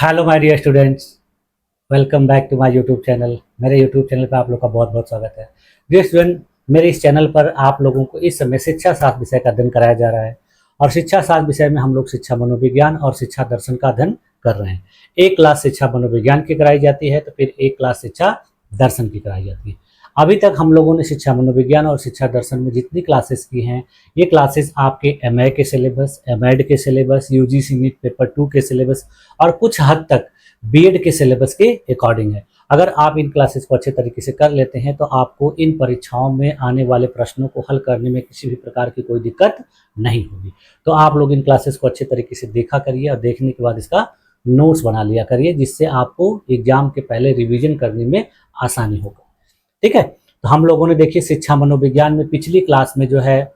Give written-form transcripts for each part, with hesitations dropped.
Hello my dear students, welcome back to my YouTube channel. मेरे YouTube channel पर आप लोग का बहुत बहुत स्वागत है। डियर स्टूडेंट, मेरे इस चैनल पर आप लोगों को इस समय शिक्षा शास्त्र विषय का अध्ययन कराया जा रहा है और शिक्षा शास्त्र विषय में हम लोग शिक्षा मनोविज्ञान और शिक्षा दर्शन का अध्ययन कर रहे हैं। एक क्लास शिक्षा मनोविज्ञान की कराई जाती है तो फिर एक क्लास शिक्षा दर्शन की कराई जाती है। अभी तक हम लोगों ने शिक्षा मनोविज्ञान और शिक्षा दर्शन में जितनी क्लासेस की हैं, ये क्लासेस आपके एमए के सिलेबस, एमएड के सिलेबस, यूजीसी नीट पेपर 2 के सिलेबस और कुछ हद तक बीएड के सिलेबस के अकॉर्डिंग है। अगर आप इन क्लासेस को अच्छे तरीके से कर लेते हैं तो आपको इन परीक्षाओं में आने वाले प्रश्नों को हल करने में किसी भी प्रकार की कोई दिक्कत नहीं होगी। तो आप लोग इन क्लासेस को अच्छे तरीके से देखा करिए और देखने के बाद इसका नोट्स बना लिया करिए, जिससे आपको एग्जाम के पहले रिवीजन करने में आसानी होगा। ठीक है, तो हम लोगों ने देखिए शिक्षा मनोविज्ञान में पिछली क्लास में जो है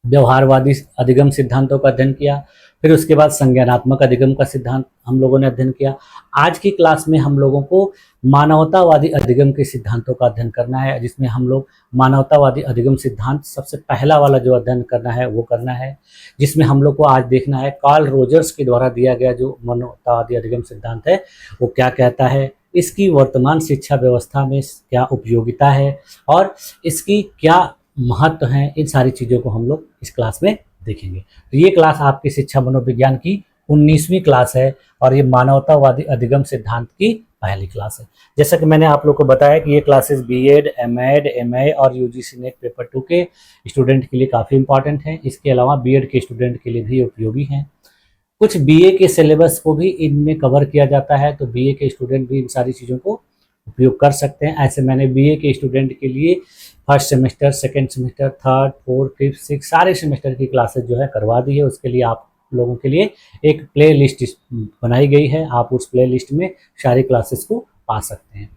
व्यवहारवादी अधिगम सिद्धांतों का अध्ययन किया, फिर उसके बाद संज्ञानात्मक अधिगम का सिद्धांत हम लोगों ने अध्ययन किया। आज की क्लास में हम लोगों को मानवतावादी अधिगम के सिद्धांतों का अध्ययन करना है, जिसमें हम लोग मानवतावादी अधिगम सिद्धांत सबसे पहला वाला जो अध्ययन करना है वो करना है, जिसमें हम लोग को आज देखना है कार्ल रोजर्स के द्वारा दिया गया जो मानवतावादी अधिगम सिद्धांत है वो क्या कहता है, इसकी वर्तमान शिक्षा व्यवस्था में क्या उपयोगिता है और इसकी क्या महत्व है। इन सारी चीज़ों को हम लोग इस क्लास में देखेंगे। तो ये क्लास आपकी शिक्षा मनोविज्ञान की 19वीं क्लास है और ये मानवतावादी अधिगम सिद्धांत की पहली क्लास है। जैसा कि मैंने आप लोग को बताया कि ये क्लासेस बीएड, एमएड, एमए और यूजीसी नेट पेपर 2 के स्टूडेंट के लिए काफ़ी इंपॉर्टेंट हैं। इसके अलावा बीएड के स्टूडेंट के लिए भी उपयोगी हैं। कुछ बीए के सिलेबस को भी इनमें कवर किया जाता है, तो बीए के स्टूडेंट भी इन सारी चीज़ों को उपयोग कर सकते हैं। ऐसे मैंने बीए के स्टूडेंट के लिए first semester, second semester, third, fourth, fifth, six सारे सेमेस्टर की क्लासेस जो है करवा दी है। उसके लिए आप लोगों के लिए एक प्ले लिस्ट बनाई गई है, आप उस प्ले लिस्ट में सारी क्लासेस को पा सकते हैं।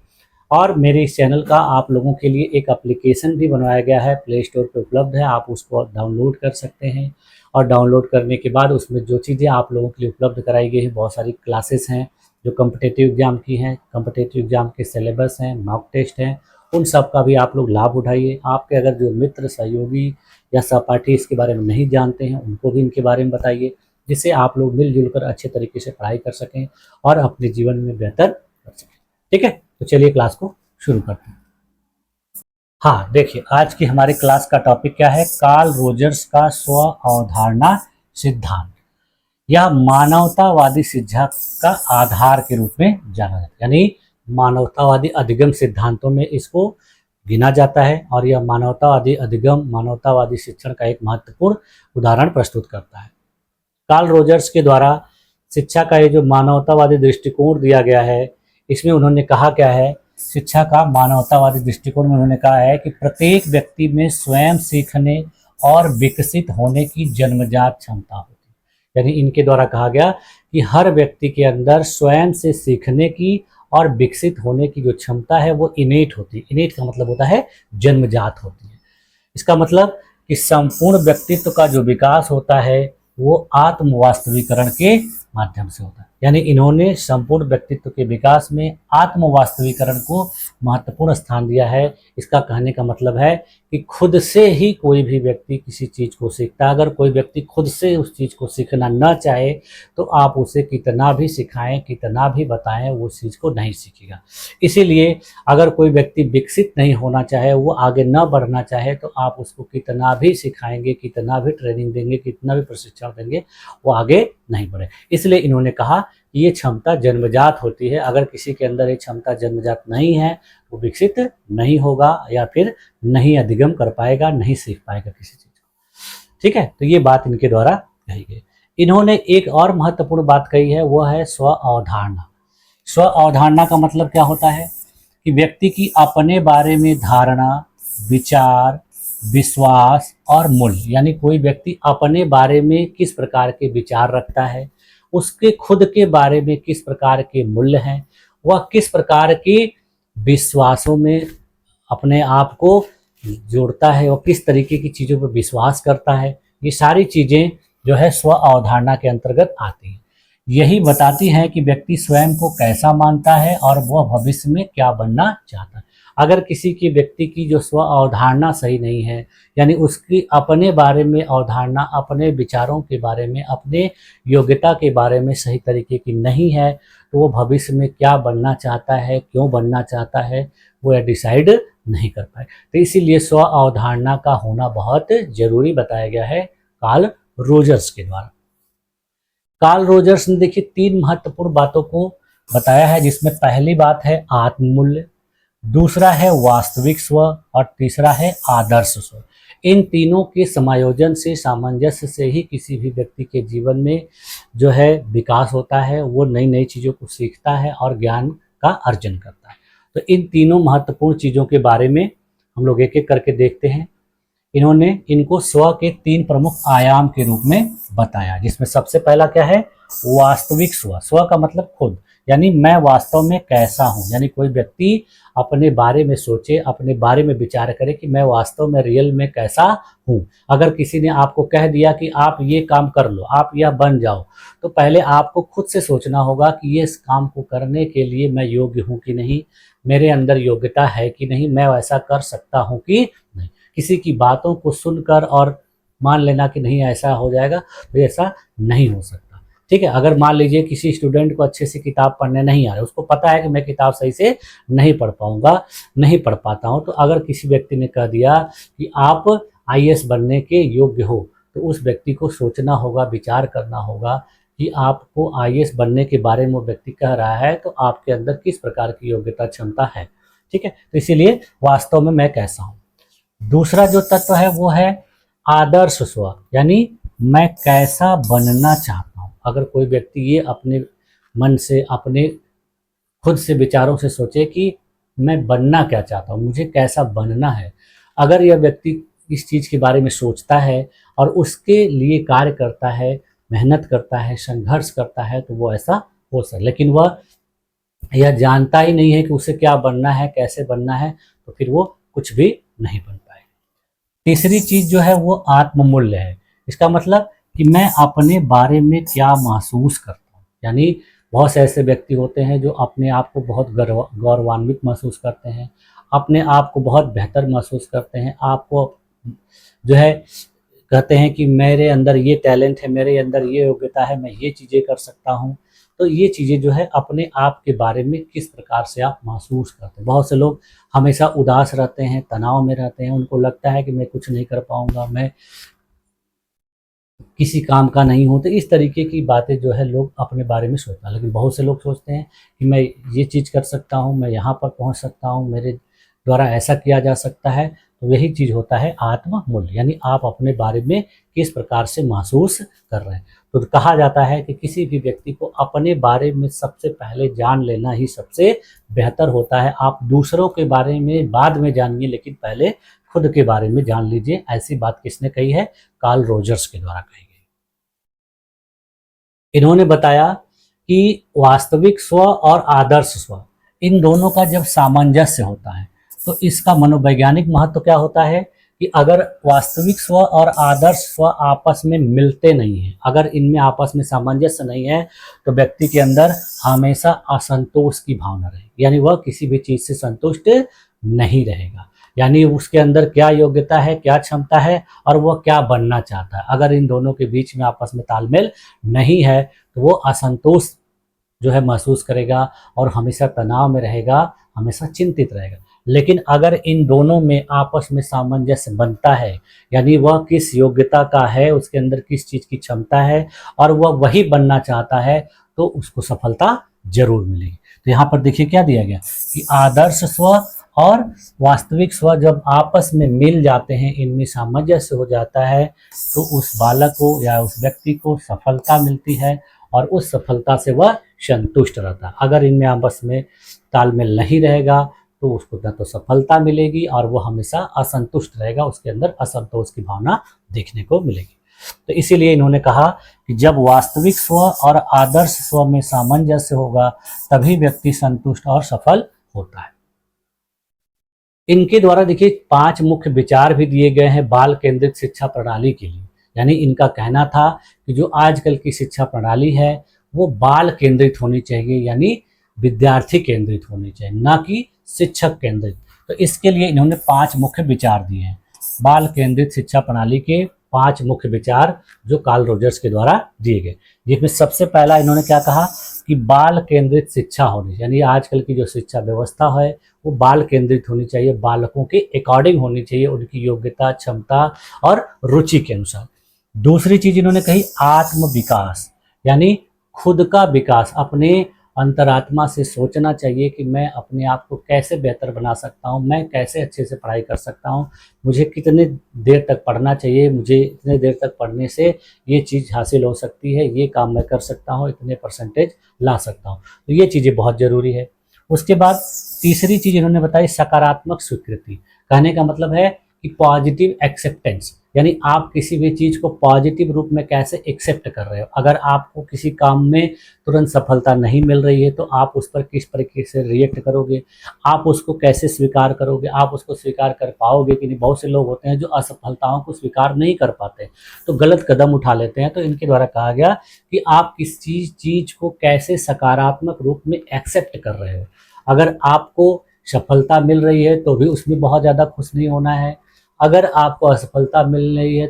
और मेरे इस चैनल का आप लोगों के लिए एक एप्लीकेशन भी बनवाया गया है, प्ले स्टोर पर उपलब्ध है, आप उसको डाउनलोड कर सकते हैं। और डाउनलोड करने के बाद उसमें जो चीज़ें आप लोगों के लिए उपलब्ध कराई गई है, बहुत सारी क्लासेस हैं जो कॉम्पिटिटिव एग्जाम की हैं, कॉम्पिटिटिव एग्जाम के सिलेबस हैं, मॉक टेस्ट हैं, उन सब का भी आप लोग लाभ उठाइए। आपके अगर जो मित्र, सहयोगी या सहपाठी इसके बारे में नहीं जानते हैं उनको भी इनके बारे में बताइए, जिससे आप लोग मिलजुल कर अच्छे तरीके से पढ़ाई कर सकें और अपने जीवन में बेहतर कर सकें। ठीक है, तो चलिए क्लास को शुरू करते हैं। हाँ देखिए, आज की हमारी क्लास का टॉपिक क्या है, कार्ल रोजर्स का स्व अवधारणा सिद्धांत। यह मानवतावादी शिक्षा का आधार के रूप में जाना जाता है, यानी मानवतावादी अधिगम सिद्धांतों में इसको गिना जाता है और यह मानवतावादी अधिगम मानवतावादी शिक्षण का एक महत्वपूर्ण उदाहरण प्रस्तुत करता है। कार्ल रोजर्स के द्वारा शिक्षा का ये जो मानवतावादी दृष्टिकोण दिया गया है, इसमें उन्होंने कहा क्या है, शिक्षा का मानवतावादी दृष्टिकोण में उन्होंने कहा है कि प्रत्येक व्यक्ति में स्वयं सीखने और विकसित होने की जन्मजात क्षमता होती है। यानी इनके द्वारा कहा गया कि हर व्यक्ति के अंदर स्वयं से सीखने की और विकसित होने की जो क्षमता है वो इनेट होती है। इनेट का मतलब होता है जन्मजात होती है। इसका मतलब कि संपूर्ण व्यक्तित्व का जो विकास होता है वो आत्म वास्तविकरण के माध्यम से होता है। यानी इन्होंने संपूर्ण व्यक्तित्व के विकास में आत्म वास्तविकरण को महत्वपूर्ण स्थान दिया है। इसका कहने का मतलब है कि खुद से ही कोई भी व्यक्ति किसी चीज़ को सीखता है। अगर कोई व्यक्ति खुद से उस चीज़ को सीखना न चाहे तो आप उसे कितना भी सिखाएं, कितना भी बताएं, वो उस चीज़ को नहीं सीखेगा। इसीलिए अगर कोई व्यक्ति विकसित नहीं होना चाहे, वो आगे न बढ़ना चाहे, तो आप उसको कितना भी सिखाएंगे, कितना भी ट्रेनिंग देंगे, कितना भी प्रशिक्षण देंगे, वो आगे नहीं बढ़े। इसलिए इन्होंने कहा कि ये क्षमता जन्मजात होती है। अगर किसी के अंदर ये क्षमता जन्मजात नहीं है, वो विकसित नहीं होगा या फिर नहीं अधिगम कर पाएगा, नहीं सीख पाएगा किसी चीज़ को। ठीक है, तो ये बात इनके द्वारा कही गई। इन्होंने एक और महत्वपूर्ण बात कही है, वो है स्व अवधारणा। स्व अवधारणा का मतलब क्या होता है कि व्यक्ति की अपने बारे में धारणा, विचार, विश्वास और मूल्य, यानी कोई व्यक्ति अपने बारे में किस प्रकार के विचार रखता है, उसके खुद के बारे में किस प्रकार के मूल्य हैं, वह किस प्रकार के विश्वासों में अपने आप को जोड़ता है और किस तरीके की चीज़ों पर विश्वास करता है, ये सारी चीज़ें जो है स्व अवधारणा के अंतर्गत आती हैं। यही बताती हैं कि व्यक्ति स्वयं को कैसा मानता है और वह भविष्य में क्या बनना चाहता है। अगर किसी की व्यक्ति की जो स्व अवधारणा सही नहीं है, यानी उसकी अपने बारे में अवधारणा, अपने विचारों के बारे में, अपने योग्यता के बारे में सही तरीके की नहीं है, तो वो भविष्य में क्या बनना चाहता है, क्यों बनना चाहता है, वो यह डिसाइड नहीं कर पाए। तो इसीलिए स्व अवधारणा का होना बहुत जरूरी बताया गया है कार्ल रोजर्स के द्वारा। कार्ल रोजर्स ने देखिए 3 महत्वपूर्ण बातों को बताया है, जिसमें पहली बात है आत्ममूल्य, दूसरा है वास्तविक स्व और तीसरा है आदर्श स्व। इन तीनों के समायोजन से, सामंजस्य से ही किसी भी व्यक्ति के जीवन में जो है विकास होता है, वो नई नई चीज़ों को सीखता है और ज्ञान का अर्जन करता है। तो इन तीनों महत्वपूर्ण चीज़ों के बारे में हम लोग एक एक करके देखते हैं। इन्होंने इनको स्व के 3 प्रमुख आयाम के रूप में बताया, जिसमें सबसे पहला क्या है, वास्तविक स्व। स्व का मतलब खुद, यानी मैं वास्तव में कैसा हूँ, यानी कोई व्यक्ति अपने बारे में सोचे, अपने बारे में विचार करे कि मैं वास्तव में रियल में कैसा हूँ। अगर किसी ने आपको कह दिया कि आप ये काम कर लो, आप यह बन जाओ, तो पहले आपको खुद से सोचना होगा कि ये इस काम को करने के लिए मैं योग्य हूँ कि नहीं, मेरे अंदर योग्यता है कि नहीं, मैं वैसा कर सकता हूँ कि नहीं। किसी की बातों को सुनकर और मान लेना कि नहीं ऐसा हो जाएगा, तो ऐसा नहीं हो सकता। ठीक है, अगर मान लीजिए किसी स्टूडेंट को अच्छे से किताब पढ़ने नहीं आ रहा है, उसको पता है कि मैं किताब सही से नहीं पढ़ पाऊंगा, नहीं पढ़ पाता हूँ, तो अगर किसी व्यक्ति ने कह दिया कि आप आईएएस बनने के योग्य हो, तो उस व्यक्ति को सोचना होगा, विचार करना होगा कि आपको आईएएस बनने के बारे में वो व्यक्ति कह रहा है, तो आपके अंदर किस प्रकार की योग्यता क्षमता है। ठीक है, तो इसीलिए वास्तव में मैं कैसा हूँ। दूसरा जो तत्व है वो है आदर्श स्व, यानी मैं कैसा बनना चाहता हूँ। अगर कोई व्यक्ति ये अपने मन से, अपने खुद से विचारों से सोचे कि मैं बनना क्या चाहता हूँ, मुझे कैसा बनना है, अगर यह व्यक्ति इस चीज़ के बारे में सोचता है और उसके लिए कार्य करता है, मेहनत करता है, संघर्ष करता है, तो वो ऐसा हो सकता है। लेकिन वह यह जानता ही नहीं है कि उसे क्या बनना है, कैसे बनना है, तो फिर वो कुछ भी नहीं बन पाएगा। तीसरी चीज जो है वो आत्ममूल्य है। इसका मतलब कि मैं अपने बारे में क्या महसूस करता हूँ, यानी बहुत से ऐसे व्यक्ति होते हैं जो अपने आप को बहुत गौरवान्वित महसूस करते हैं, अपने आप को बहुत बेहतर महसूस करते हैं, आपको जो है कहते हैं कि मेरे अंदर ये टैलेंट है, मेरे अंदर ये योग्यता है, मैं ये चीज़ें कर सकता हूँ। तो ये चीज़ें जो है अपने आप के बारे में किस प्रकार से आप महसूस करते हैं। बहुत से लोग हमेशा उदास रहते हैं, तनाव में रहते हैं, उनको लगता है कि मैं कुछ नहीं कर पाऊंगा, मैं किसी काम का नहीं हूँ। तो इस तरीके की बातें जो है लोग अपने बारे में सोचते हैं। लेकिन बहुत से लोग सोचते हैं कि मैं ये चीज़ कर सकता हूँ, मैं यहाँ पर पहुँच सकता हूँ, मेरे द्वारा ऐसा किया जा सकता है। तो यही चीज़ होता है आत्ममूल्य, यानी आप अपने बारे में किस प्रकार से महसूस कर रहे हैं। तो कहा जाता है कि किसी भी व्यक्ति को अपने बारे में सबसे पहले जान लेना ही सबसे बेहतर होता है। आप दूसरों के बारे में बाद में जानिए, लेकिन पहले खुद के बारे में जान लीजिए। ऐसी बात किसने कही है? कार्ल रोजर्स के द्वारा कही गई। इन्होंने बताया कि वास्तविक स्व और आदर्श स्व, इन दोनों का जब सामंजस्य होता है तो इसका मनोवैज्ञानिक महत्व क्या होता है कि अगर वास्तविक स्व और आदर्श स्व आपस में मिलते नहीं हैं, अगर इनमें आपस में सामंजस्य नहीं है, तो व्यक्ति के अंदर हमेशा असंतोष की भावना रहेगी, यानी वह किसी भी चीज़ से संतुष्ट नहीं रहेगा। यानी उसके अंदर क्या योग्यता है, क्या क्षमता है और वह क्या बनना चाहता है, अगर इन दोनों के बीच में आपस में तालमेल नहीं है तो वो असंतोष जो है महसूस करेगा और हमेशा तनाव में रहेगा, हमेशा चिंतित रहेगा। लेकिन अगर इन दोनों में आपस में सामंजस्य बनता है, यानी वह किस योग्यता का है, उसके अंदर किस चीज़ की क्षमता है और वह वही बनना चाहता है, तो उसको सफलता जरूर मिलेगी। तो यहाँ पर देखिए क्या दिया गया कि आदर्श स्व और वास्तविक स्व जब आपस में मिल जाते हैं, इनमें सामंजस्य हो जाता है, तो उस बालक को या उस व्यक्ति को सफलता मिलती है और उस सफलता से वह संतुष्ट रहता है। अगर इनमें आपस में तालमेल नहीं रहेगा तो उसको न तो सफलता मिलेगी और वो हमेशा असंतुष्ट रहेगा, उसके अंदर असंतोष की भावना देखने को मिलेगी। तो इसीलिए इन्होंने कहा कि जब वास्तविक स्व और आदर्श स्व में सामंजस्य होगा तभी व्यक्ति संतुष्ट और सफल होता है। इनके द्वारा देखिए 5 मुख्य विचार भी दिए गए हैं बाल केंद्रित शिक्षा प्रणाली के लिए। यानी इनका कहना था कि जो आजकल की शिक्षा प्रणाली है वो बाल केंद्रित होनी चाहिए, यानी विद्यार्थी केंद्रित होनी चाहिए, ना कि शिक्षक केंद्रित। तो इसके लिए इन्होंने 5 मुख्य विचार दिए हैं। बाल केंद्रित शिक्षा प्रणाली के 5 मुख्य विचार जो कार्ल रोजर्स के द्वारा दिए गए, जिसमें सबसे पहला इन्होंने क्या कहा कि बाल केंद्रित शिक्षा होनी, यानी आजकल की जो शिक्षा व्यवस्था है वो बाल केंद्रित होनी चाहिए, बालकों के अकॉर्डिंग होनी चाहिए, उनकी योग्यता, क्षमता और रुचि के अनुसार। दूसरी चीज इन्होंने कही आत्म विकास, यानी खुद का विकास, अपने अंतरात्मा से सोचना चाहिए कि मैं अपने आप को कैसे बेहतर बना सकता हूँ, मैं कैसे अच्छे से पढ़ाई कर सकता हूँ, मुझे कितने देर तक पढ़ना चाहिए, मुझे इतने देर तक पढ़ने से ये चीज़ हासिल हो सकती है, ये काम मैं कर सकता हूँ, इतने परसेंटेज ला सकता हूँ। तो ये चीज़ें बहुत ज़रूरी है। उसके बाद तीसरी चीज़ इन्होंने बताई सकारात्मक स्वीकृति। कहने का मतलब है कि पॉजिटिव एक्सेप्टेंस, यानी आप किसी भी चीज़ को पॉजिटिव रूप में कैसे एक्सेप्ट कर रहे हो। अगर आपको किसी काम में तुरंत सफलता नहीं मिल रही है तो आप उस पर किस तरीके से रिएक्ट करोगे, आप उसको कैसे स्वीकार करोगे, आप उसको स्वीकार कर पाओगे कि नहीं। बहुत से लोग होते हैं जो असफलताओं को स्वीकार नहीं कर पाते, तो गलत कदम उठा लेते हैं। तो इनके द्वारा कहा गया कि आप किस चीज़ को कैसे सकारात्मक रूप में एक्सेप्ट कर रहे हो। अगर आपको सफलता मिल रही है तो भी उसमें बहुत ज़्यादा खुश नहीं होना है, अगर आपको असफलता मिल रही है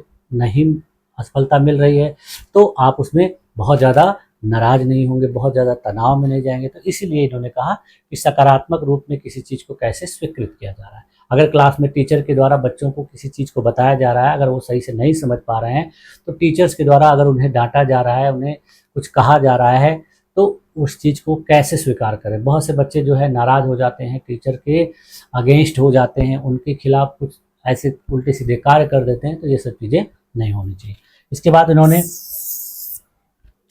असफलता मिल रही है तो आप उसमें बहुत ज़्यादा नाराज नहीं होंगे, बहुत ज़्यादा तनाव में नहीं जाएंगे। तो इसीलिए इन्होंने कहा कि सकारात्मक रूप में किसी चीज़ को कैसे स्वीकृत किया जा रहा है। अगर क्लास में टीचर के द्वारा बच्चों को किसी चीज़ को बताया जा रहा है, अगर वो सही से नहीं समझ पा रहे हैं तो टीचर्स के द्वारा अगर उन्हें डांटा जा रहा है, उन्हें कुछ कहा जा रहा है, तो उस चीज़ को कैसे स्वीकार करें। बहुत से बच्चे जो है नाराज़ हो जाते हैं, टीचर के अगेंस्ट हो जाते हैं, उनके खिलाफ कुछ ऐसे उल्टे सीधे कार्य कर देते हैं। तो ये सब चीज़ें नहीं होनी चाहिए। इसके बाद इन्होंने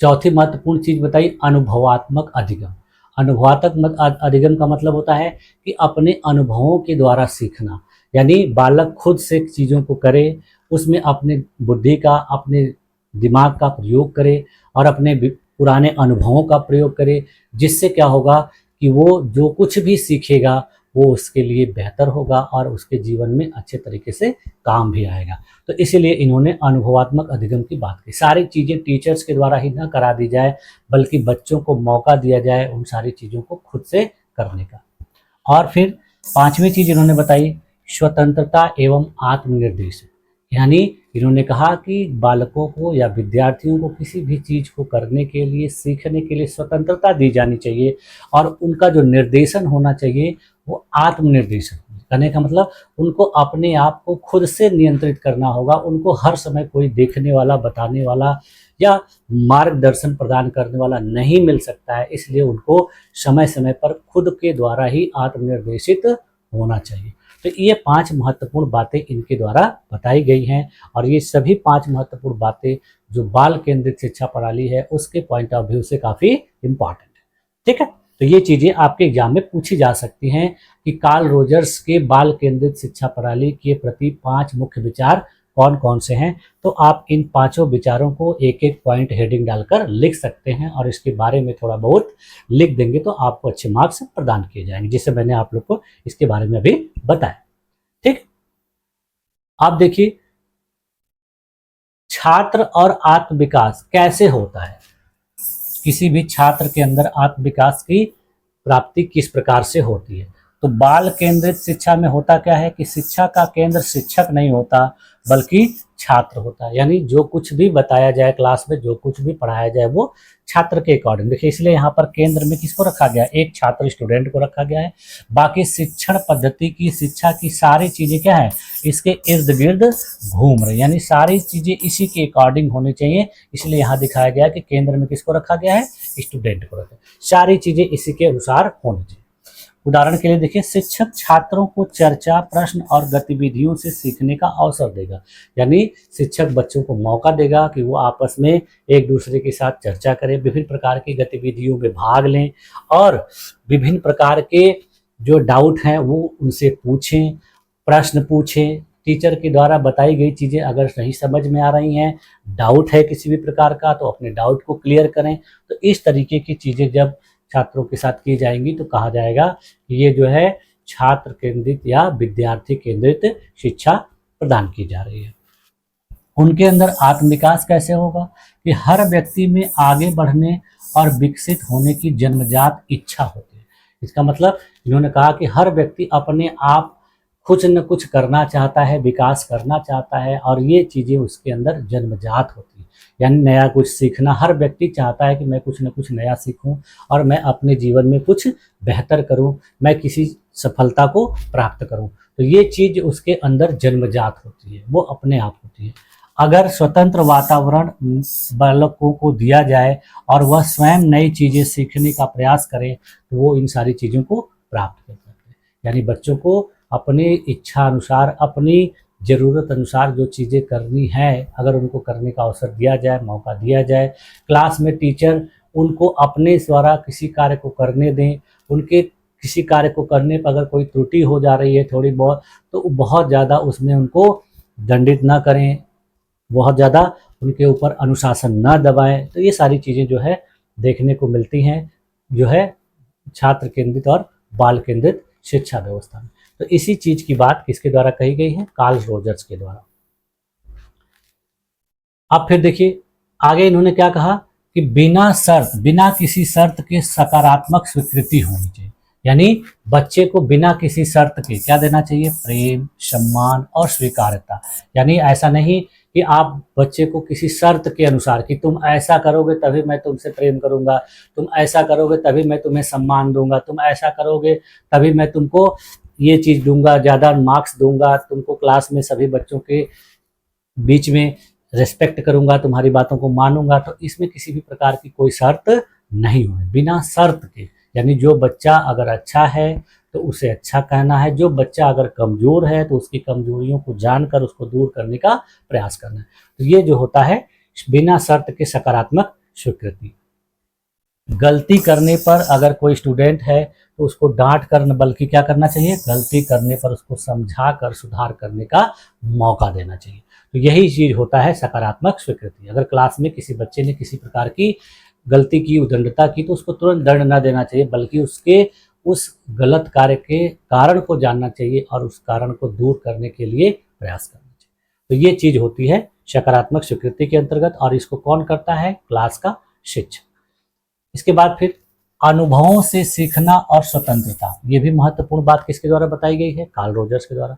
चौथी महत्वपूर्ण चीज़ बताई अनुभवात्मक अधिगम। अनुभवात्मक अधिगम का मतलब होता है कि अपने अनुभवों के द्वारा सीखना, यानी बालक खुद से चीज़ों को करे, उसमें अपने बुद्धि का, अपने दिमाग का प्रयोग करे और अपने पुराने अनुभवों का प्रयोग करे, जिससे क्या होगा कि वो जो कुछ भी सीखेगा वो उसके लिए बेहतर होगा और उसके जीवन में अच्छे तरीके से काम भी आएगा। तो इसीलिए इन्होंने अनुभवात्मक अधिगम की बात की। सारी चीज़ें टीचर्स के द्वारा ही ना करा दी जाए, बल्कि बच्चों को मौका दिया जाए उन सारी चीज़ों को खुद से करने का। और फिर पांचवी चीज़ इन्होंने बताई स्वतंत्रता एवं आत्मनिर्देश, यानी इन्होंने कहा कि बालकों को या विद्यार्थियों को किसी भी चीज़ को करने के लिए, सीखने के लिए स्वतंत्रता दी जानी चाहिए और उनका जो निर्देशन होना चाहिए वो आत्मनिर्देशन। करने का मतलब उनको अपने आप को खुद से नियंत्रित करना होगा। उनको हर समय कोई देखने वाला, बताने वाला या मार्गदर्शन प्रदान करने वाला नहीं मिल सकता है। इसलिए उनको समय समय पर खुद के द्वारा ही आत्मनिर्देशित होना चाहिए। तो ये 5 महत्वपूर्ण बातें इनके द्वारा बताई गई हैं और ये सभी 5 महत्वपूर्ण बातें जो बाल केंद्रित शिक्षा प्रणाली है उसके पॉइंट ऑफ व्यू से काफ़ी इम्पॉर्टेंट है। ठीक है, तो ये चीज़ें आपके एग्जाम में पूछी जा सकती हैं कि कार्ल रोजर्स के बाल केंद्रित शिक्षा प्रणाली के प्रति 5 मुख्य विचार कौन कौन से हैं। तो आप इन 5 विचारों को एक एक पॉइंट हेडिंग डालकर लिख सकते हैं और इसके बारे में थोड़ा बहुत लिख देंगे तो आपको अच्छे मार्क्स प्रदान किए जाएंगे, जिससे मैंने आप लोग को इसके बारे में अभी बताया। ठीक, आप देखिए छात्र और आत्म विकास कैसे होता है, किसी भी छात्र के अंदर आत्म विकास की प्राप्ति किस प्रकार से होती है। तो बाल केंद्रित शिक्षा में होता क्या है कि शिक्षा का केंद्र शिक्षक नहीं होता बल्कि छात्र होता है, यानी जो कुछ भी बताया जाए क्लास में, जो कुछ भी पढ़ाया जाए वो छात्र के अकॉर्डिंग। देखिए इसलिए यहाँ पर केंद्र में किसको रखा गया है, एक छात्र स्टूडेंट को रखा गया है। बाकी शिक्षण पद्धति की, शिक्षा की सारी चीजें क्या है, इसके इर्द गिर्द घूम रही, यानी सारी चीजें इसी के अकॉर्डिंग होनी चाहिए। इसलिए यहाँ दिखाया गया कि केंद्र में किसको रखा गया है, स्टूडेंट को रखा, सारी चीजें इसी के अनुसार होनी चाहिए। उदाहरण के लिए देखिए, शिक्षक छात्रों को चर्चा, प्रश्न और गतिविधियों से सीखने का अवसर देगा, यानी शिक्षक बच्चों को मौका देगा कि वो आपस में एक दूसरे के साथ चर्चा करें, विभिन्न प्रकार की गतिविधियों में भाग लें और विभिन्न प्रकार के जो डाउट हैं वो उनसे पूछें, प्रश्न पूछें। टीचर के द्वारा बताई गई चीज़ें अगर नहीं समझ में आ रही हैं, डाउट है किसी भी प्रकार का, तो अपने डाउट को क्लियर करें। तो इस तरीके की चीज़ें जब छात्रों के साथ की जाएंगी तो कहा जाएगा कि ये जो है छात्र केंद्रित या विद्यार्थी केंद्रित शिक्षा प्रदान की जा रही है। उनके अंदर आत्मविकास कैसे होगा कि हर व्यक्ति में आगे बढ़ने और विकसित होने की जन्मजात इच्छा होती है, इसका मतलब इन्होंने कहा कि हर व्यक्ति अपने आप कुछ न कुछ करना चाहता है, विकास करना चाहता है, और ये चीज़ें उसके अंदर जन्मजात होती हैं। यानी नया कुछ सीखना, हर व्यक्ति चाहता है कि मैं कुछ न कुछ नया सीखूं और मैं अपने जीवन में कुछ बेहतर करूं, मैं किसी सफलता को प्राप्त करूं। तो ये चीज़ उसके अंदर जन्मजात होती है, वो अपने आप होती है। अगर स्वतंत्र वातावरण बालकों को दिया जाए और वह स्वयं नई चीज़ें सीखने का प्रयास करे, तो वो इन सारी चीज़ों को प्राप्त कर सकते हैं। यानी बच्चों को अपनी इच्छा अनुसार, अपनी ज़रूरत अनुसार जो चीज़ें करनी है, अगर उनको करने का अवसर दिया जाए, मौका दिया जाए, क्लास में टीचर उनको अपने द्वारा किसी कार्य को करने दें, उनके किसी कार्य को करने पर अगर कोई त्रुटि हो जा रही है थोड़ी बहुत, तो बहुत ज़्यादा उसमें उनको दंडित ना करें, बहुत ज़्यादा उनके ऊपर अनुशासन ना दबाएं। तो ये सारी चीज़ें जो है देखने को मिलती हैं, जो है छात्र केंद्रित और बाल केंद्रित शिक्षा व्यवस्था में। तो इसी चीज की बात किसके द्वारा कही गई है? कार्ल रोजर्स के द्वारा। अब फिर देखिए आगे इन्होंने क्या कहा कि बिना शर्त, बिना किसी शर्त के सकारात्मक स्वीकृति होनी चाहिए। यानी बच्चे को बिना किसी शर्त के क्या देना चाहिए? प्रेम, सम्मान और स्वीकार्यता। यानी ऐसा नहीं कि आप बच्चे को किसी शर्त के अनुसार कि तुम ऐसा करोगे तभी मैं तुमसे प्रेम करूंगा, तुम ऐसा करोगे तभी मैं तुम्हें सम्मान दूंगा, तुम ऐसा करोगे तभी मैं तुमको ये चीज़ दूंगा, ज़्यादा मार्क्स दूंगा, तुमको क्लास में सभी बच्चों के बीच में रिस्पेक्ट करूंगा, तुम्हारी बातों को मानूंगा। तो इसमें किसी भी प्रकार की कोई शर्त नहीं होगी, बिना शर्त के। यानी जो बच्चा अगर अच्छा है तो उसे अच्छा कहना है, जो बच्चा अगर कमज़ोर है तो उसकी कमजोरियों को जानकर उसको दूर करने का प्रयास करना है। तो ये जो होता है बिना शर्त के सकारात्मक स्वीकृति। गलती करने पर अगर कोई स्टूडेंट है तो उसको डांट कर न बल्कि क्या करना चाहिए? गलती करने पर उसको समझा कर सुधार करने का मौका देना चाहिए। तो यही चीज़ होता है सकारात्मक स्वीकृति। अगर क्लास में किसी बच्चे ने किसी प्रकार की गलती की, उद्दंडता की, तो उसको तुरंत दंड न देना चाहिए, बल्कि उसके उस गलत कार्य के कारण को जानना चाहिए और उस कारण को दूर करने के लिए प्रयास करना चाहिए। तो ये चीज़ होती है सकारात्मक स्वीकृति के अंतर्गत, और इसको कौन करता है? क्लास का शिक्षक। इसके बाद फिर अनुभवों से सीखना और स्वतंत्रता। ये भी महत्वपूर्ण बात किसके द्वारा बताई गई है? कार्ल रोजर्स के द्वारा।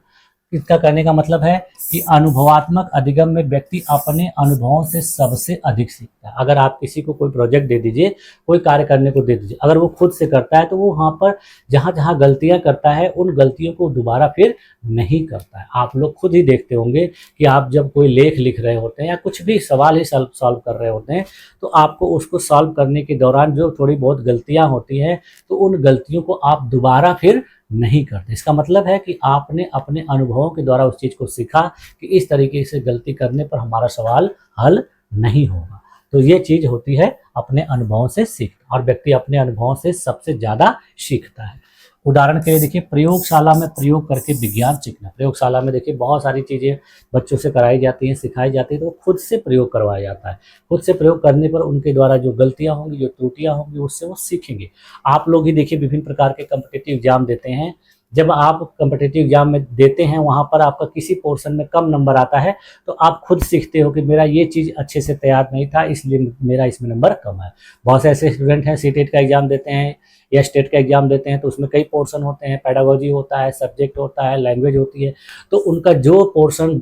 इसका कहने का मतलब है कि अनुभवात्मक अधिगम में व्यक्ति अपने अनुभवों से सबसे अधिक सीखता है। अगर आप किसी को कोई प्रोजेक्ट दे दीजिए, कोई कार्य करने को दे दीजिए, अगर वो खुद से करता है तो वो वहाँ पर जहाँ जहाँ गलतियाँ करता है उन गलतियों को दोबारा फिर नहीं करता है। आप लोग खुद ही देखते होंगे कि आप जब कोई लेख लिख रहे होते हैं या कुछ भी सवाल ही सॉल्व कर रहे होते हैं, तो आपको उसको सॉल्व करने के दौरान जो थोड़ी बहुत गलतियाँ होती हैं, तो उन गलतियों को आप दोबारा फिर नहीं करते। इसका मतलब है कि आपने अपने अनुभवों के द्वारा उस चीज़ को सीखा कि इस तरीके से गलती करने पर हमारा सवाल हल नहीं होगा। तो ये चीज़ होती है अपने अनुभवों से सीखना, और व्यक्ति अपने अनुभवों से सबसे ज़्यादा सीखता है। उदाहरण के लिए देखिए, प्रयोगशाला में प्रयोग करके विज्ञान सीखना। प्रयोगशाला में देखिए बहुत सारी चीज़ें बच्चों से कराई जाती हैं, सिखाई जाती है, तो खुद से प्रयोग करवाया जाता है। खुद से प्रयोग करने पर उनके द्वारा जो गलतियाँ होंगी, जो त्रुटियाँ होंगी, उससे वो सीखेंगे। आप लोग ही देखिए विभिन्न प्रकार के कम्पिटिटिव एग्जाम देते हैं। जब आप कम्पिटिटिव एग्जाम में देते हैं, वहाँ पर आपका किसी पोर्शन में कम नंबर आता है, तो आप खुद सीखते हो कि मेरा ये चीज़ अच्छे से तैयार नहीं था, इसलिए मेरा इसमें नंबर कम है। बहुत से ऐसे स्टूडेंट हैं सीटेट का एग्जाम देते हैं या स्टेट का एग्जाम देते हैं, तो उसमें कई पोर्शन होते हैं, पेडागोजी होता है, सब्जेक्ट होता है, लैंग्वेज होती है। तो उनका जो पोर्शन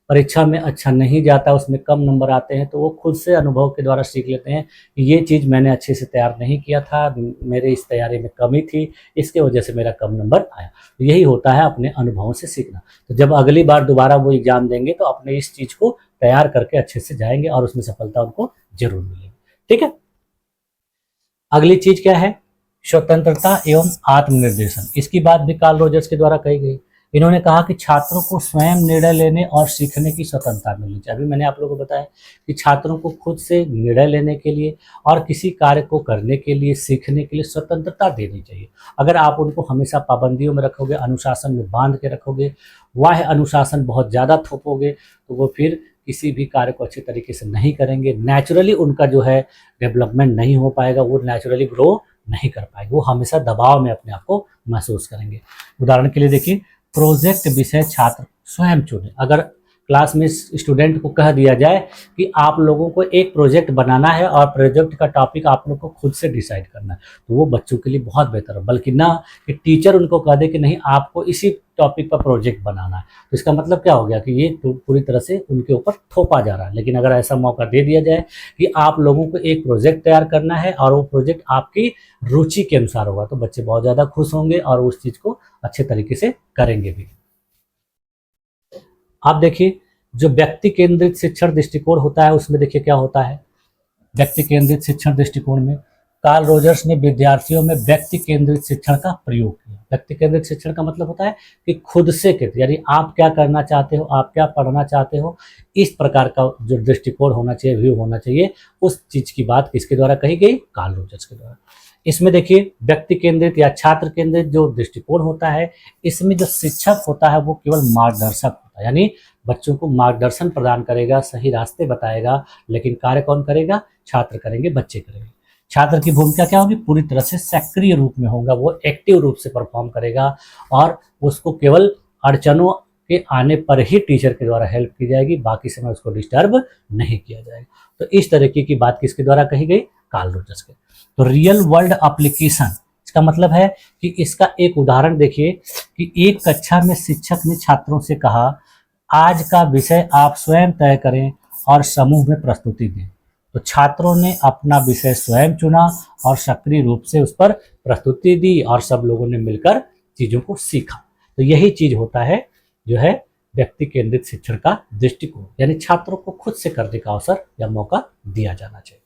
परीक्षा में अच्छा नहीं जाता, उसमें कम नंबर आते हैं, तो वो खुद से अनुभव के द्वारा सीख लेते हैं कि ये चीज़ मैंने अच्छे से तैयार नहीं किया था, मेरे इस तैयारी में कमी थी, इसके वजह से मेरा कम नंबर आया। तो यही होता है अपने अनुभवों से सीखना। तो जब अगली बार दोबारा वो एग्जाम देंगे तो अपने इस चीज़ को तैयार करके अच्छे से जाएंगे और उसमें सफलता उनको जरूर मिलेगी। ठीक है, अगली चीज क्या है? स्वतंत्रता एवं आत्मनिर्देशन। इसकी बात भी कार्ल रोजर्स के द्वारा कही गई। इन्होंने कहा कि छात्रों को स्वयं निर्णय लेने और सीखने की स्वतंत्रता मिलनी चाहिए। अभी मैंने आप लोगों को बताया कि छात्रों को खुद से निर्णय लेने के लिए और किसी कार्य को करने के लिए, सीखने के लिए स्वतंत्रता देनी चाहिए। अगर आप उनको हमेशा पाबंदियों में रखोगे, अनुशासन में बांध के रखोगे, वह अनुशासन बहुत ज़्यादा थोपोगे, तो वो फिर किसी भी कार्य को अच्छे तरीके से नहीं करेंगे। नेचुरली उनका जो है डेवलपमेंट नहीं हो पाएगा, वो नेचुरली ग्रो नहीं कर पाएंगे, वो हमेशा दबाव में अपने आप को महसूस करेंगे। उदाहरण के लिए देखिए, प्रोजेक्ट विषय छात्र स्वयं चुने। अगर क्लास में स्टूडेंट को कह दिया जाए कि आप लोगों को एक प्रोजेक्ट बनाना है और प्रोजेक्ट का टॉपिक आप लोग को खुद से डिसाइड करना है, तो वो बच्चों के लिए बहुत बेहतर है। बल्कि ना कि टीचर उनको कह दे कि नहीं आपको इसी टॉपिक पर प्रोजेक्ट बनाना है, तो इसका मतलब क्या हो गया कि ये तो पूरी तरह से उनके ऊपर थोपा जा रहा है। लेकिन अगर ऐसा मौका दे दिया जाए कि आप लोगों को एक प्रोजेक्ट तैयार करना है और वो प्रोजेक्ट आपकी रुचि के अनुसार होगा, तो बच्चे बहुत ज़्यादा खुश होंगे और उस चीज़ को अच्छे तरीके से करेंगे भी। आप देखिए, जो व्यक्ति केंद्रित शिक्षण दृष्टिकोण होता है उसमें देखिए क्या होता है। व्यक्ति केंद्रित शिक्षण दृष्टिकोण में कार्ल रोजर्स ने विद्यार्थियों में व्यक्ति केंद्रित शिक्षण का प्रयोग किया। व्यक्ति केंद्रित शिक्षण का मतलब होता है कि खुद से केंद्रित, यानी आप क्या करना चाहते हो, आप क्या पढ़ना चाहते हो, इस प्रकार का जो दृष्टिकोण होना चाहिए, व्यू होना चाहिए, उस चीज की बात किसके द्वारा कही गई? कार्ल रोजर्स के द्वारा। इसमें देखिए व्यक्ति केंद्रित या छात्र केंद्रित जो दृष्टिकोण होता है, इसमें जो शिक्षक होता है वो केवल मार्गदर्शक होता है, यानी बच्चों को मार्गदर्शन प्रदान करेगा, सही रास्ते बताएगा, लेकिन कार्य कौन करेगा? छात्र करेंगे, बच्चे करेंगे। छात्र की भूमिका क्या होगी? पूरी तरह से सक्रिय रूप में होगा, वो एक्टिव रूप से परफॉर्म करेगा और उसको केवल अड़चनों के आने पर ही टीचर के द्वारा हेल्प की जाएगी, बाकी समय उसको डिस्टर्ब नहीं किया जाएगा। तो इस तरीके की बात किसके द्वारा कही गई? कार्ल रोजर्स के। तो रियल वर्ल्ड एप्लीकेशन, इसका मतलब है कि इसका एक उदाहरण देखिए कि एक कक्षा में शिक्षक ने छात्रों से कहा, आज का विषय आप स्वयं तय करें और समूह में प्रस्तुति दें। तो छात्रों ने अपना विषय स्वयं चुना और सक्रिय रूप से उस पर प्रस्तुति दी और सब लोगों ने मिलकर चीजों को सीखा। तो यही चीज होता है जो है व्यक्ति केंद्रित शिक्षण का दृष्टिकोण, यानी छात्रों को खुद से करने का अवसर या मौका दिया जाना चाहिए।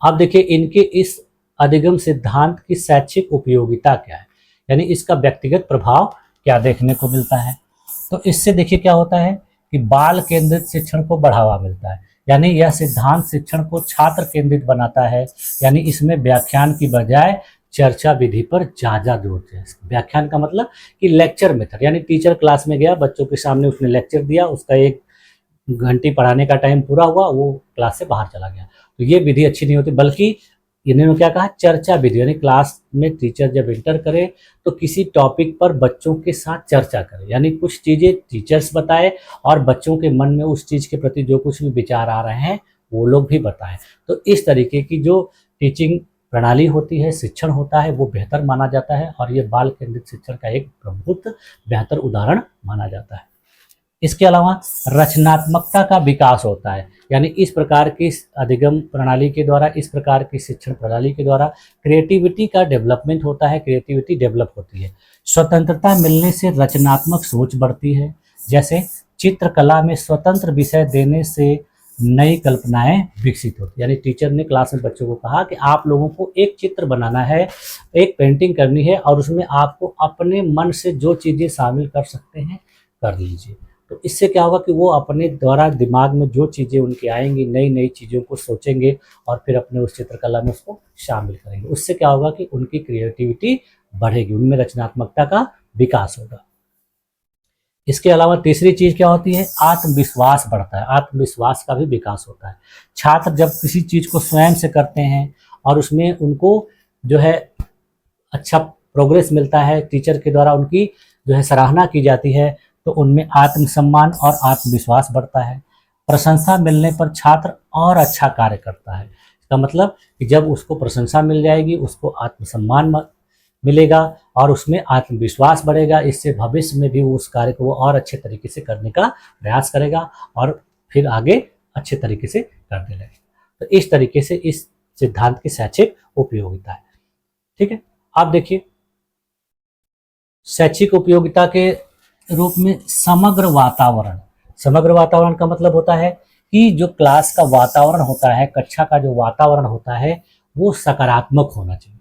अब देखिए इनके इस अधिगम सिद्धांत की शैक्षिक उपयोगिता क्या है, यानी इसका व्यक्तिगत प्रभाव क्या देखने को मिलता है। तो इससे देखिए क्या होता है कि बाल केंद्रित शिक्षण को बढ़ावा मिलता है, यानी यह सिद्धांत शिक्षण को छात्र केंद्रित बनाता है, यानी इसमें व्याख्यान की बजाय चर्चा विधि पर ज्यादा जोर दिया है। व्याख्यान का मतलब कि लेक्चर मेथड, यानी टीचर क्लास में गया, बच्चों के सामने उसने लेक्चर दिया, उसका 1 घंटे पढ़ाने का टाइम पूरा हुआ, वो क्लास से बाहर चला गया, तो ये विधि अच्छी नहीं होती। बल्कि इन्होंने क्या कहा? चर्चा विधि, यानी क्लास में टीचर जब इंटर करे तो किसी टॉपिक पर बच्चों के साथ चर्चा करे, यानी कुछ चीजें टीचर्स बताए और बच्चों के मन में उस चीज के प्रति जो कुछ भी विचार आ रहे हैं वो लोग भी बताएं। तो इस तरीके की जो टीचिंग प्रणाली होती है, शिक्षण होता है, वो बेहतर माना जाता है और ये बाल केंद्रित शिक्षण का एक प्रमुख बेहतर उदाहरण माना जाता है। इसके अलावा रचनात्मकता का विकास होता है, यानी इस प्रकार की अधिगम प्रणाली के द्वारा, इस प्रकार की शिक्षण प्रणाली के द्वारा क्रिएटिविटी का डेवलपमेंट होता है, क्रिएटिविटी डेवलप होती है। स्वतंत्रता मिलने से रचनात्मक सोच बढ़ती है, जैसे चित्रकला में स्वतंत्र विषय देने से नई कल्पनाएं विकसित होती, यानी टीचर ने क्लास में बच्चों को कहा कि आप लोगों को एक चित्र बनाना है, एक पेंटिंग करनी है और उसमें आपको अपने मन से जो चीज़ें शामिल कर सकते हैं कर लीजिए। तो इससे क्या होगा कि वो अपने द्वारा दिमाग में जो चीज़ें उनकी आएंगी, नई नई चीज़ों को सोचेंगे और फिर अपने उस चित्रकला में उसको शामिल करेंगे। उससे क्या होगा कि उनकी क्रिएटिविटी बढ़ेगी, उनमें रचनात्मकता का विकास होगा। इसके अलावा तीसरी चीज़ क्या होती है? आत्मविश्वास बढ़ता है, आत्मविश्वास का भी विकास होता है। छात्र जब किसी चीज़ को स्वयं से करते हैं और उसमें उनको जो है अच्छा प्रोग्रेस मिलता है, टीचर के द्वारा उनकी जो है सराहना की जाती है, तो उनमें आत्मसम्मान और आत्मविश्वास बढ़ता है। प्रशंसा मिलने पर छात्र और अच्छा कार्य करता है। इसका मतलब कि जब उसको प्रशंसा मिल जाएगी, उसको आत्मसम्मान मिलेगा और उसमें आत्मविश्वास बढ़ेगा। इससे भविष्य में भी उस कार्य को वो और अच्छे तरीके से करने का प्रयास करेगा और फिर आगे अच्छे तरीके से करने लगेगा। तो इस तरीके से इस सिद्धांत की शैक्षिक उपयोगिता है। ठीक है, आप देखिए शैक्षिक उपयोगिता के रूप में समग्र वातावरण। समग्र वातावरण का मतलब होता है कि जो क्लास का वातावरण होता है, कक्षा का जो वातावरण होता है, वो सकारात्मक होना चाहिए।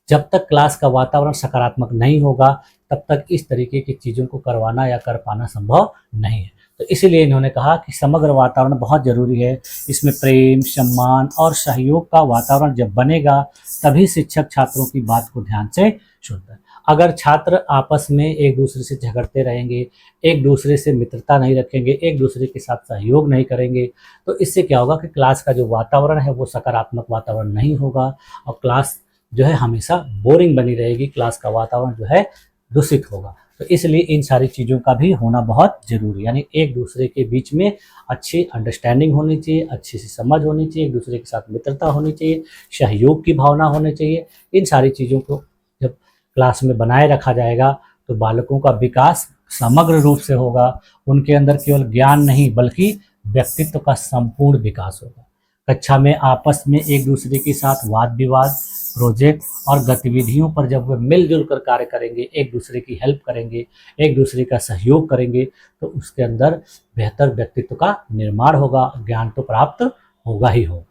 जब तक क्लास का वातावरण सकारात्मक नहीं होगा तब तक इस तरीके की चीज़ों को करवाना या कर पाना संभव नहीं है। तो इसीलिए इन्होंने कहा कि समग्र वातावरण बहुत ज़रूरी है। इसमें प्रेम, सम्मान और सहयोग का वातावरण जब बनेगा तभी शिक्षक छात्रों की बात को ध्यान से सुनता है। अगर छात्र आपस में एक दूसरे से झगड़ते रहेंगे, एक दूसरे से मित्रता नहीं रखेंगे, एक दूसरे के साथ सहयोग नहीं करेंगे, तो इससे क्या होगा कि क्लास का जो वातावरण है वो सकारात्मक वातावरण नहीं होगा और क्लास जो है हमेशा बोरिंग बनी रहेगी, क्लास का वातावरण जो है दूषित होगा। तो इसलिए इन सारी चीज़ों का भी होना बहुत ज़रूरी है। यानी एक दूसरे के बीच में अच्छी अंडरस्टैंडिंग होनी चाहिए, अच्छी सी समझ होनी चाहिए, एक दूसरे के साथ मित्रता होनी चाहिए, सहयोग की भावना होनी चाहिए। इन सारी चीज़ों को जब क्लास में बनाए रखा जाएगा तो बालकों का विकास समग्र रूप से होगा। उनके अंदर केवल ज्ञान नहीं बल्कि व्यक्तित्व का संपूर्ण विकास होगा। कक्षा में आपस में एक दूसरे के साथ वाद विवाद, प्रोजेक्ट और गतिविधियों पर जब वे मिलजुल कर कार्य करेंगे, एक दूसरे की हेल्प करेंगे, एक दूसरे का सहयोग करेंगे, तो उसके अंदर बेहतर व्यक्तित्व का निर्माण होगा, ज्ञान तो प्राप्त होगा ही होगा।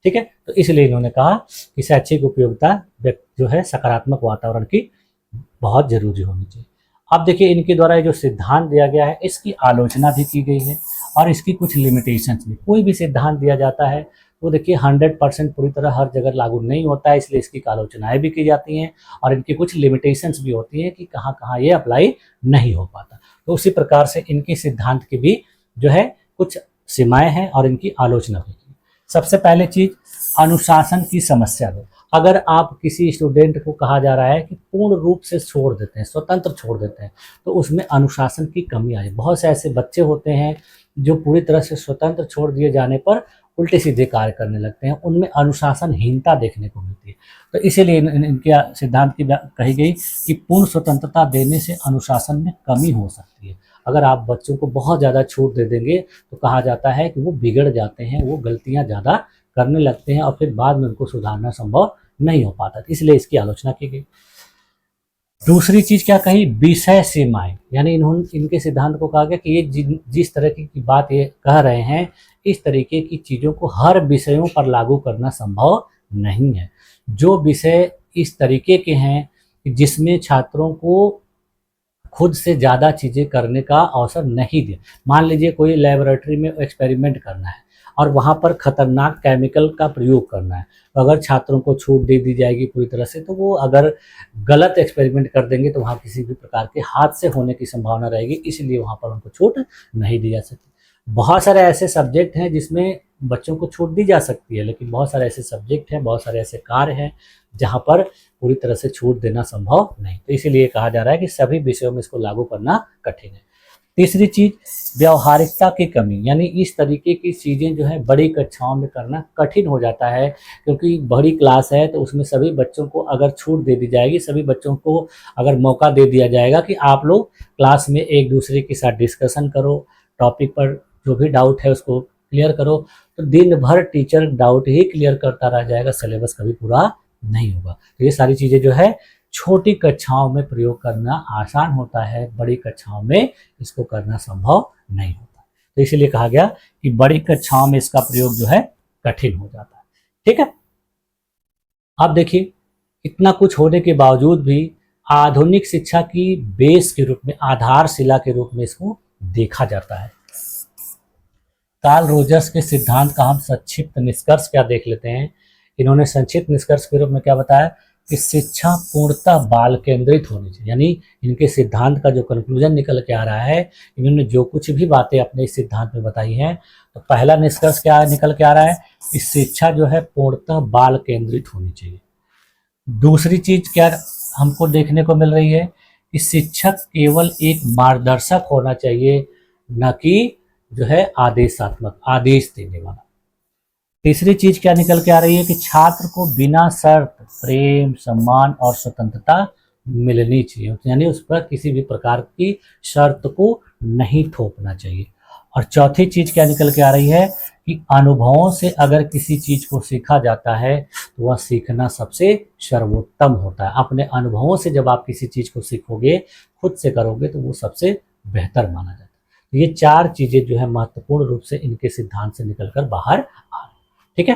ठीक है, तो इसलिए इन्होंने कहा कि शैक्षिक उपयोगिता जो है सकारात्मक वातावरण की बहुत जरूरी होनी चाहिए। अब देखिए इनके द्वारा जो सिद्धांत दिया गया है इसकी आलोचना भी की गई है और इसकी कुछ लिमिटेशंस भी। कोई भी सिद्धांत दिया जाता है तो देखिए 100% पूरी तरह हर जगह लागू नहीं होता है, इसलिए इसकी आलोचनाएं भी की जाती हैं और इनकी कुछ लिमिटेशंस भी होती हैं कि कहाँ कहाँ ये अप्लाई नहीं हो पाता। तो उसी प्रकार से इनके सिद्धांत की भी जो है कुछ सीमाएं हैं और इनकी आलोचना भी की। सबसे पहले चीज अनुशासन की समस्या है। अगर आप किसी स्टूडेंट को कहा जा रहा है कि पूर्ण रूप से छोड़ देते हैं, स्वतंत्र छोड़ देते हैं, तो उसमें अनुशासन की कमी आई। बहुत से ऐसे बच्चे होते हैं जो पूरी तरह से स्वतंत्र छोड़ दिए जाने पर उल्टे सीधे कार्य करने लगते हैं, उनमें अनुशासनहीनता देखने को मिलती है। तो इसीलिए इनके सिद्धांत की कही गई कि पूर्ण स्वतंत्रता देने से अनुशासन में कमी हो सकती है। अगर आप बच्चों को बहुत ज़्यादा छूट दे देंगे तो कहा जाता है कि वो बिगड़ जाते हैं, वो गलतियां ज़्यादा करने लगते हैं और फिर बाद में उनको सुधारना संभव नहीं हो पाता, इसलिए इसकी आलोचना की गई। दूसरी चीज क्या कही, विषय सीमाएं। यानी इनके सिद्धांत को कहा गया कि ये जिस तरह की बात ये कह रहे हैं, इस तरीके की चीजों को हर विषयों पर लागू करना संभव नहीं है। जो विषय इस तरीके के हैं जिसमें छात्रों को खुद से ज़्यादा चीज़ें करने का अवसर नहीं दिया। मान लीजिए कोई लेबोरेटरी में एक्सपेरिमेंट करना है और वहाँ पर खतरनाक केमिकल का प्रयोग करना है, तो अगर छात्रों को छूट दे दी जाएगी पूरी तरह से, तो वो अगर गलत एक्सपेरिमेंट कर देंगे तो वहाँ किसी भी प्रकार के हादसे होने की संभावना रहेगी, इसलिए वहाँ पर उनको छूट नहीं दी जा सकती। बहुत सारे ऐसे सब्जेक्ट हैं जिसमें बच्चों को छूट दी जा सकती है, लेकिन बहुत सारे ऐसे सब्जेक्ट हैं, बहुत सारे ऐसे कार्य हैं जहाँ पर पूरी तरह से छूट देना संभव नहीं। तो इसीलिए कहा जा रहा है कि सभी विषयों में इसको लागू करना कठिन है। तीसरी चीज व्यवहारिकता की कमी। यानी इस तरीके की चीज़ें जो है बड़ी कक्षाओं में करना कठिन हो जाता है, क्योंकि बड़ी क्लास है तो उसमें सभी बच्चों को अगर छूट दे दी जाएगी, सभी बच्चों को अगर मौका दे दिया जाएगा कि आप लोग क्लास में एक दूसरे के साथ डिस्कशन करो, टॉपिक पर जो भी डाउट है उसको क्लियर करो, तो दिन भर टीचर डाउट ही क्लियर करता रह जाएगा, सिलेबस कभी पूरा नहीं होगा। तो ये सारी चीज़ें जो है छोटी कक्षाओं में प्रयोग करना आसान होता है, बड़ी कक्षाओं में इसको करना संभव नहीं होता। तो इसीलिए कहा गया कि बड़ी कक्षाओं में इसका प्रयोग जो है कठिन हो जाता है। ठीक है, अब देखिए इतना कुछ होने के बावजूद भी आधुनिक शिक्षा की बेस के रूप में, आधारशिला के रूप में इसको देखा जाता है। कार्ल रोजर्स के सिद्धांत का हम संक्षिप्त निष्कर्ष क्या देख लेते हैं। इन्होंने संक्षिप्त निष्कर्ष के रूप में क्या बताया कि शिक्षा पूर्णतः बाल केंद्रित होनी चाहिए। यानी इनके सिद्धांत का जो कंक्लूजन निकल के आ रहा है, इन्होंने जो कुछ भी बातें अपने इस सिद्धांत में बताई हैं, तो पहला निष्कर्ष क्या निकल के आ रहा है कि शिक्षा जो है पूर्णतः बाल केंद्रित होनी चाहिए। दूसरी चीज क्या हमको देखने को मिल रही है कि शिक्षक केवल एक मार्गदर्शक होना चाहिए, न कि जो है आदेशात्मक, आदेश देने वाला। तीसरी चीज क्या निकल के आ रही है कि छात्र को बिना शर्त प्रेम, सम्मान और स्वतंत्रता मिलनी चाहिए। यानी उस पर किसी भी प्रकार की शर्त को नहीं थोपना चाहिए। और चौथी चीज क्या निकल के आ रही है कि अनुभवों से अगर किसी चीज को सीखा जाता है तो वह सीखना सबसे सर्वोत्तम होता है। अपने अनुभवों से जब आप किसी चीज को सीखोगे, खुद से करोगे, तो वो सबसे बेहतर माना जाता है। तो ये चार चीजें जो है महत्वपूर्ण रूप से इनके सिद्धांत से निकलकर बाहर आ रही। ठीक है,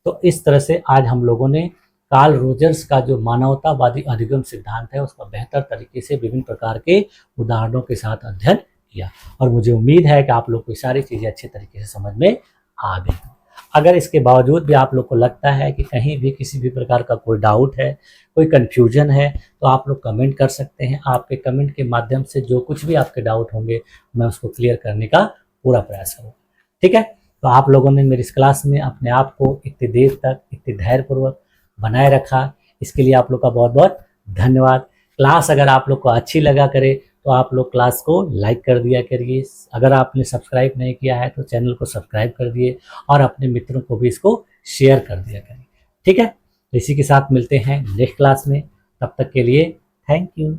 तो इस तरह से आज हम लोगों ने कार्ल रोजर्स का जो मानवतावादी अधिगम सिद्धांत है उसका बेहतर तरीके से विभिन्न प्रकार के उदाहरणों के साथ अध्ययन किया, और मुझे उम्मीद है कि आप लोग को सारी चीजें अच्छे तरीके से समझ में आ गई। अगर इसके बावजूद भी आप लोग को लगता है कि कहीं भी किसी भी प्रकार का कोई डाउट है, कोई कंफ्यूजन है, तो आप लोग कमेंट कर सकते हैं। आपके कमेंट के माध्यम से जो कुछ भी आपके डाउट होंगे मैं उसको क्लियर करने का पूरा प्रयास करूँगा। ठीक है, तो आप लोगों ने मेरी इस क्लास में अपने आप को इतनी देर तक इतनी धैर्यपूर्वक बनाए रखा, इसके लिए आप लोग का बहुत बहुत धन्यवाद। क्लास अगर आप लोग को अच्छी लगा करे तो आप लोग क्लास को लाइक कर दिया करिए। अगर आपने सब्सक्राइब नहीं किया है तो चैनल को सब्सक्राइब कर दिए और अपने मित्रों को भी इसको शेयर कर दिया करिए। ठीक है, तो इसी के साथ मिलते हैं नेक्स्ट क्लास में। तब तक के लिए थैंक यू।